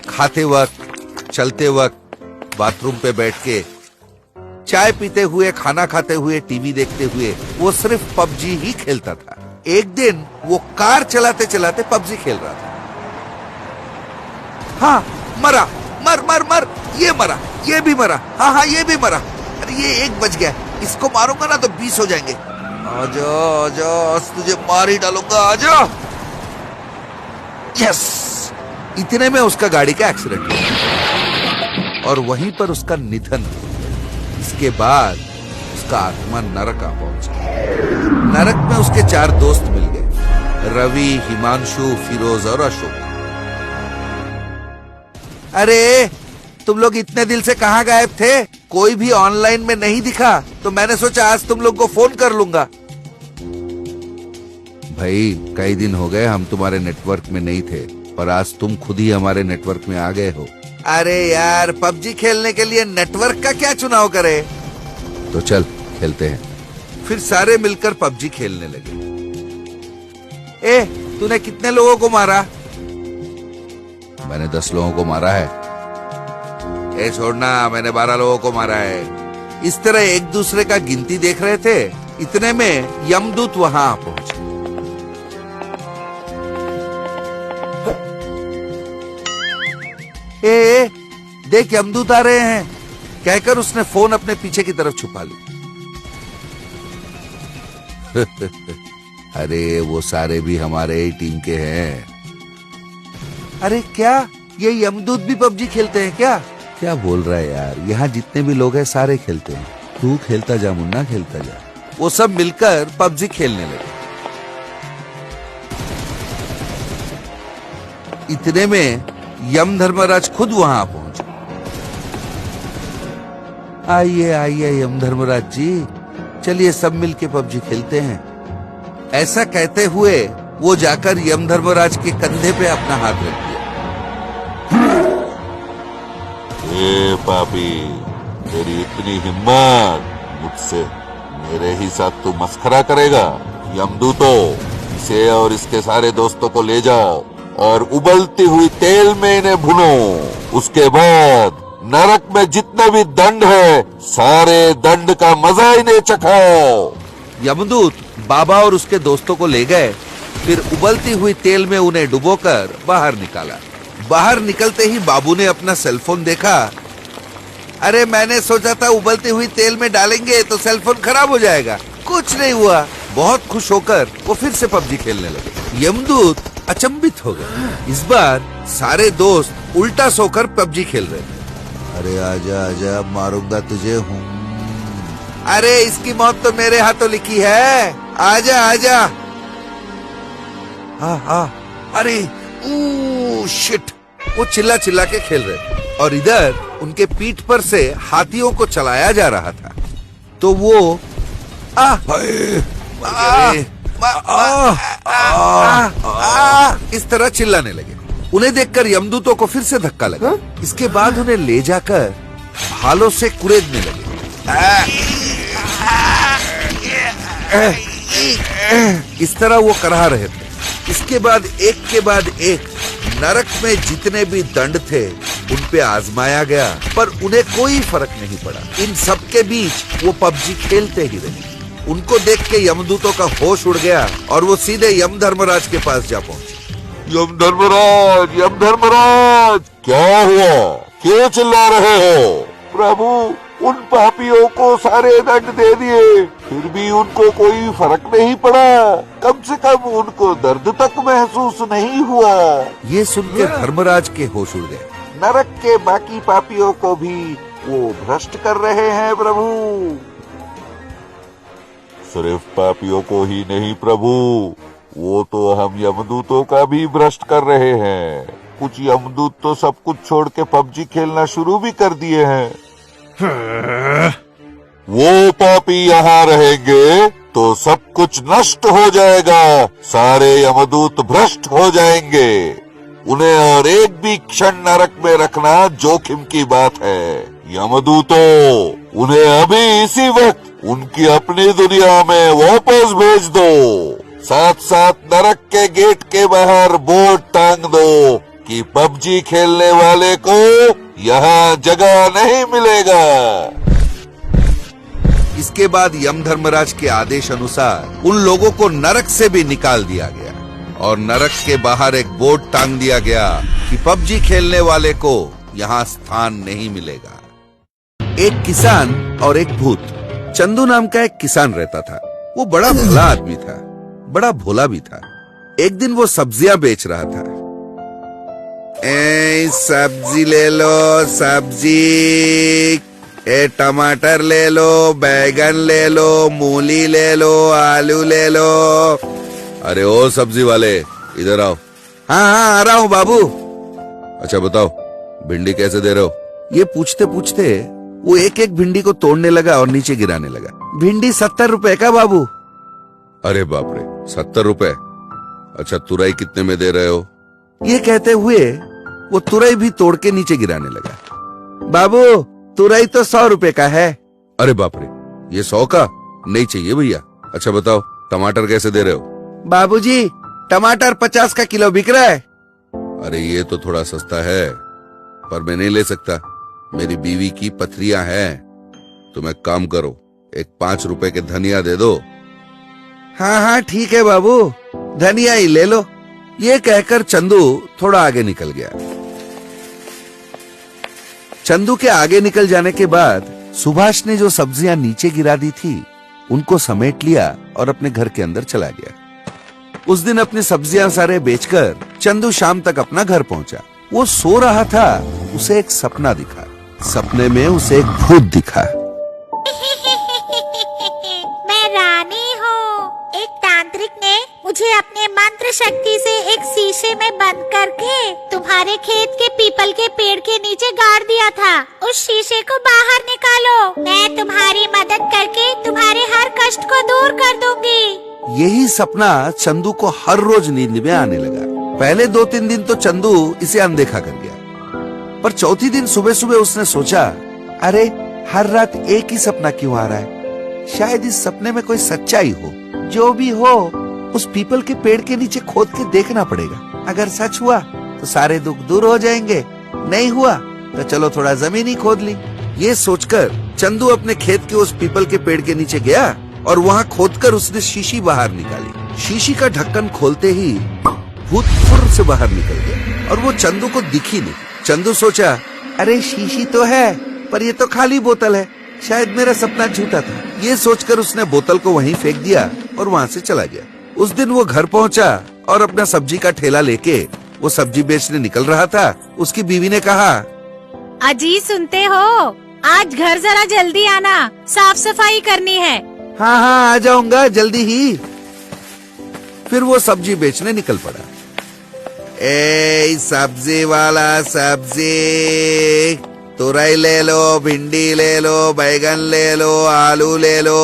खाते वक्त, चलते वक्त, बाथरूम पे बैठ के, चाय पीते हुए, खाना खाते हुए, टीवी देखते हुए वो सिर्फ पबजी ही खेलता था। एक दिन वो कार चलाते चलाते पबजी खेल रहा था। हाँ, मरा, मर मर मर, ये मरा, ये भी मरा, हाँ हाँ ये भी मरा। अरे ये एक बच गया, इसको मारूंगा ना तो 20 हो जाएंगे। आजा आजा, आज तुझे मार ही डालूंगा, आजा। यस, इतने में उसका गाड़ी का एक्सीडेंट हुआ और वहीं पर उसका निधन हुआ। इसके बाद उसका आत्मा नरक आ पहुंचा। नरक में उसके 4 दोस्त मिल गए, रवि, हिमांशु, फिरोज और अशोक। अरे तुम लोग इतने दिल से कहां गायब थे? कोई भी ऑनलाइन में नहीं दिखा, तो मैंने सोचा आज तुम लोग को फोन कर लूंगा। भाई कई दिन हो गए हम तुम्हारे नेटवर्क में नहीं थे, पर आज तुम खुद ही हमारे नेटवर्क में आ गए हो। अरे यार, पबजी खेलने के लिए नेटवर्क का क्या चुनाव करे? तो चल खेलते हैं। फिर सारे मिलकर पबजी खेलने लगे। ए, तूने कितने लोगों को मारा? मैंने 10 लोगों को मारा है। ए छोड़ना, मैंने 12 लोगों को मारा है। इस तरह एक दूसरे का गिनती देख रहे थे। इतने में यमदूत वहां पहुंचे। ए, देख यमदूत आ रहे हैं, कहकर उसने फोन अपने पीछे की तरफ छुपा ली। अरे वो सारे भी हमारे ही टीम के हैं। अरे क्या, ये यमदूत भी पबजी खेलते हैं क्या? क्या बोल रहा है यार, यहाँ जितने भी लोग हैं सारे खेलते हैं। तू खेलता जा मुन्ना, खेलता जा। वो सब मिलकर पबजी खेलने लगे। इतने में यम धर्मराज खुद वहां पहुंचे। आइए आइए यम धर्मराज जी, चलिए सब मिलके पबजी खेलते हैं। ऐसा कहते हुए वो जाकर यम धर्मराज के कंधे पे अपना हाथ रख दिया। ए पापी, तेरी इतनी हिम्मत, मुझसे मेरे ही साथ तू मस्खरा करेगा? यमदूतो, इसे और इसके सारे दोस्तों को ले जाओ और उबलती हुई तेल में इन्हें भुनो। उसके बाद नरक में जितने भी दंड है, सारे दंड का मजा इन्हें चखाओ। यमदूत बाबा और उसके दोस्तों को ले गए। फिर उबलती हुई तेल में उन्हें डुबोकर बाहर निकाला। बाहर निकलते ही बाबू ने अपना सेलफोन देखा। अरे मैंने सोचा था उबलती हुई तेल में डालेंगे तो सेलफोन खराब हो जाएगा, कुछ नहीं हुआ। बहुत खुश होकर वो फिर से पबजी खेलने लगे। यमदूत अचंभित हो गए। इस बार सारे दोस्त उल्टा सोकर पबजी खेल रहे थे। अरे आजा आजा, मारूंगा तुझे हूँ। अरे इसकी मौत तो मेरे हाथों लिखी है, आजा आजा। हाँ हाँ, अरे शिट, वो चिल्ला चिल्ला के खेल रहे थे और इधर उनके पीठ पर से हाथियों को चलाया जा रहा था। तो वो इस तरह चिल्लाने लगे। उन्हें देखकर यमदूतों को फिर से धक्का लगा। इसके बाद उन्हें ले जाकर भालों से कुरेदने लगे। इस तरह वो करा रहे थे। इसके बाद एक के बाद एक नरक में जितने भी दंड थे उन पे आजमाया गया, पर उन्हें कोई फर्क नहीं पड़ा। इन सब के बीच वो पबजी खेलते ही रहे। उनको देख के यमदूतों का होश उड़ गया और वो सीधे यम धर्मराज के पास जा पहुंचे। यम धर्मराज, यम धर्मराज, क्या हुआ? क्यों चिल्ला रहे हो? प्रभु, उन पापियों को सारे दंड दे दिए, फिर भी उनको कोई फर्क नहीं पड़ा। कम से कम उनको दर्द तक महसूस नहीं हुआ। ये सुनकर धर्मराज के होश उड़ गए। नरक के बाकी पापियों को भी वो भ्रष्ट कर रहे हैं प्रभु। सिर्फ पापियों को ही नहीं प्रभु, वो तो हम यमदूतों का भी भ्रष्ट कर रहे हैं। कुछ यमदूत तो सब कुछ छोड़ के पबजी खेलना शुरू भी कर दिए हैं। वो पापी यहाँ रहेंगे तो सब कुछ नष्ट हो जाएगा, सारे यमदूत भ्रष्ट हो जाएंगे। उन्हें और एक भी क्षण नरक में रखना जोखिम की बात है। यमदूतों, उन्हें अभी इसी वक्त उनकी अपनी दुनिया में वापस भेज दो। साथ साथ नरक के गेट के बाहर बोर्ड टांग दो, कि पबजी खेलने वाले को यहाँ जगह नहीं मिलेगा। इसके बाद यम धर्मराज के आदेश अनुसार उन लोगों को नरक से भी निकाल दिया गया और नरक के बाहर एक बोर्ड टांग दिया गया कि पबजी खेलने वाले को यहाँ स्थान नहीं मिलेगा। एक किसान और एक भूत। चंदू नाम का एक किसान रहता था। वो बड़ा भला आदमी था, बड़ा भोला भी था। एक दिन वो सब्जियां बेच रहा था। सब्जी ले लो सब्जी, टमाटर ले लो, बैगन ले लो, मूली ले लो, आलू ले लो। अरे ओ सब्जी वाले, इधर आओ। हाँ हाँ आ रहा हूँ बाबू। अच्छा बताओ, भिंडी कैसे दे रहे हो? ये पूछते पूछते वो एक एक भिंडी को तोड़ने लगा और नीचे गिराने लगा। भिंडी 70 रुपए का बाबू। अरे बाप रे, 70 रुपए? अच्छा तुरई कितने में दे रहे हो? ये कहते हुए वो तुरई भी तोड़ के नीचे गिराने लगा। बाबू तुरई तो 100 रुपए का है। अरे बाप रे, ये 100 का नहीं चाहिए भैया। अच्छा बताओ टमाटर कैसे दे रहे हो? बाबूजी टमाटर 50 का किलो बिक रहा है। अरे ये तो थोड़ा सस्ता है, पर मैं नहीं ले सकता, मेरी बीवी की पथरियां हैं। तुम एक काम करो, एक 5 रुपए के धनिया दे दो। हाँ हाँ ठीक है बाबू, धनिया ही ले लो। ये कहकर चंदू थोड़ा आगे निकल गया। चंदू के आगे निकल जाने के बाद सुभाष ने जो सब्जियां नीचे गिरा दी थी उनको समेट लिया और अपने घर के अंदर चला गया। उस दिन अपनी सब्जियां सारे बेचकर चंदू शाम तक अपना घर पहुंचा। वो सो रहा था, उसे एक सपना दिखा। सपने में उसे एक भूत दिखा। मैं रानी हूँ। एक तांत्रिक ने मुझे अपने मंत्र शक्ति से एक शीशे में बंद करके तुम्हारे खेत के पीपल के पेड़ के नीचे गाड़ दिया था। उस शीशे को बाहर निकालो, मैं तुम्हारी मदद करके तुम्हारे हर कष्ट को दूर कर दूंगी। यही सपना चंदू को हर रोज नींद में आने लगा। पहले 2-3 दिन तो चंदू इसे अनदेखा कर गया, पर चौथी दिन सुबह सुबह उसने सोचा, अरे हर रात एक ही सपना क्यों आ रहा है? शायद इस सपने में कोई सच्चाई हो। जो भी हो उस पीपल के पेड़ के नीचे खोद के देखना पड़ेगा। अगर सच हुआ तो सारे दुख दूर हो जाएंगे, नहीं हुआ तो चलो थोड़ा जमीन ही खोद ली। ये सोचकर चंदू अपने खेत के उस पीपल के पेड़ के नीचे गया और वहाँ खोदकर उसने शीशी बाहर निकाली। शीशी का ढक्कन खोलते ही भूत फुर से बाहर निकल गया और वो चंदू को दिखी नहीं। चंदू सोचा, अरे शीशी तो है पर ये तो खाली बोतल है, शायद मेरा सपना झूठा था। ये सोचकर उसने बोतल को वहीं फेंक दिया और वहाँ से चला गया। उस दिन वो घर पहुँचा और अपना सब्जी का ठेला लेके वो सब्जी बेचने निकल रहा था। उसकी बीवी ने कहा, अजी सुनते हो, आज घर जरा जल्दी आना, साफ सफाई करनी है। हाँ हाँ आ जाऊंगा जल्दी ही। फिर वो सब्जी बेचने निकल पड़ा। ए सब्जी वाला सब्जी, तुरई ले लो, भिंडी ले लो, बैगन ले लो, आलू ले लो,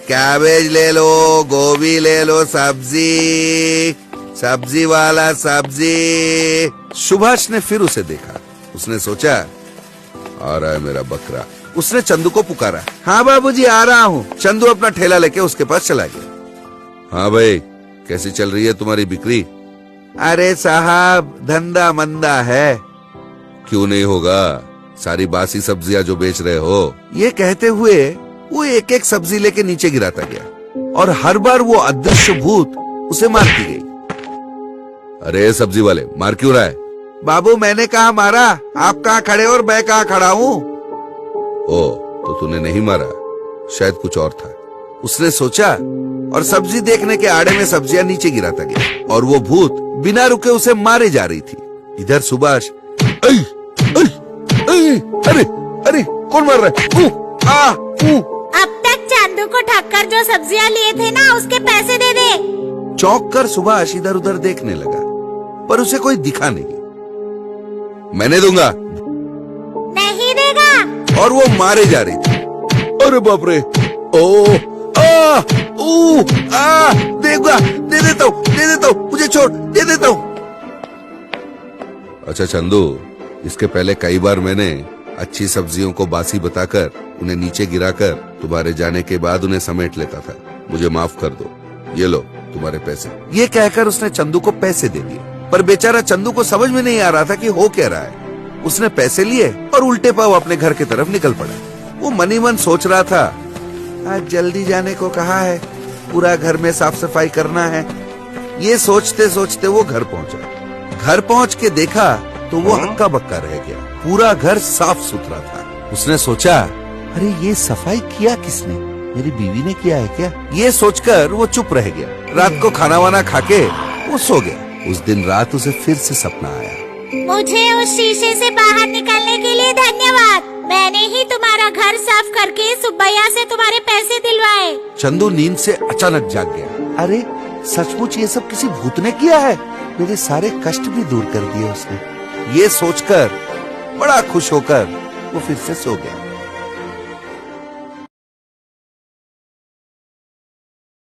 कैबेज ले लो, गोभी ले लो, सब्जी, सब्जी वाला सब्जी। सुभाष ने फिर उसे देखा। उसने सोचा, आ रहा है मेरा बकरा। उसने चंदू को पुकारा। हाँ बाबूजी आ रहा हूँ। चंदू अपना ठेला लेके उसके पास चला गया। हाँ भाई, कैसी चल रही है तुम्हारी बिक्री? अरे साहब धंधा मंदा है। क्यों नहीं होगा, सारी बासी सब्जियां जो बेच रहे हो। ये कहते हुए वो एक एक सब्जी लेके नीचे गिराता गया और हर बार वो अदृश्य भूत उसे मारती गई। अरे सब्जी वाले, मार क्यों रहा है? बाबू मैंने कहा मारा, आप कहाँ खड़े और मैं कहाँ खड़ा हूँ? ओ तो तूने नहीं मारा, शायद कुछ और था। उसने सोचा और सब्जी देखने के आड़े में सब्जियां नीचे गिराता गया और वो भूत बिना रुके उसे मारे जा रही थी। इधर सुभाष, अरे अरे कौन मार रहा है? अब तक चंदू को ठक्कर जो सब्जियां लिए थे ना, उसके पैसे दे दे। चौंक कर सुभाष इधर उधर देखने लगा, पर उसे कोई दिखा नहीं। मैंने दूंगा। नहीं देगा। और वो मारे जा रही थी। अरे बाप रे, ओ आ ऊ आ, देगा, दे देता हूँ, मुझे छोड़, दे देता हूँ। अच्छा चंदू, इसके पहले कई बार मैंने अच्छी सब्जियों को बासी बताकर उन्हें नीचे गिराकर तुम्हारे जाने के बाद उन्हें समेट लेता था। मुझे माफ कर दो, ये लो तुम्हारे पैसे। ये कहकर उसने चंदू को पैसे दे दिए। पर बेचारा चंदू को समझ में नहीं आ रहा था कि हो क्या रहा है। उसने पैसे लिए और उल्टे पांव अपने घर की तरफ निकल पड़ा। वो मनी मन सोच रहा था, आज जल्दी जाने को कहा है, पूरा घर में साफ सफाई करना है। ये सोचते सोचते वो घर पहुंचा। घर पहुंच के देखा तो वो हक्का बक्का रह गया। पूरा घर साफ सुथरा था। उसने सोचा, अरे ये सफाई किया किसने? मेरी बीवी ने किया है क्या? ये सोचकर वो चुप रह गया। रात को खाना वाना खाके वो सो गया। उस दिन रात उसे फिर से सपना आया। मुझे उस शीशे से बाहर निकलने के लिए धन्यवाद। मैंने ही तुम्हारा घर साफ करके सुब्बैया से तुम्हारे पैसे दिलवाए। चंदू नींद से अचानक जाग गया। अरे सचमुच ये सब किसी भूत ने किया है। मेरे सारे कष्ट भी दूर कर दिए उसने। ये सोचकर बड़ा खुश होकर वो फिर से सो गया।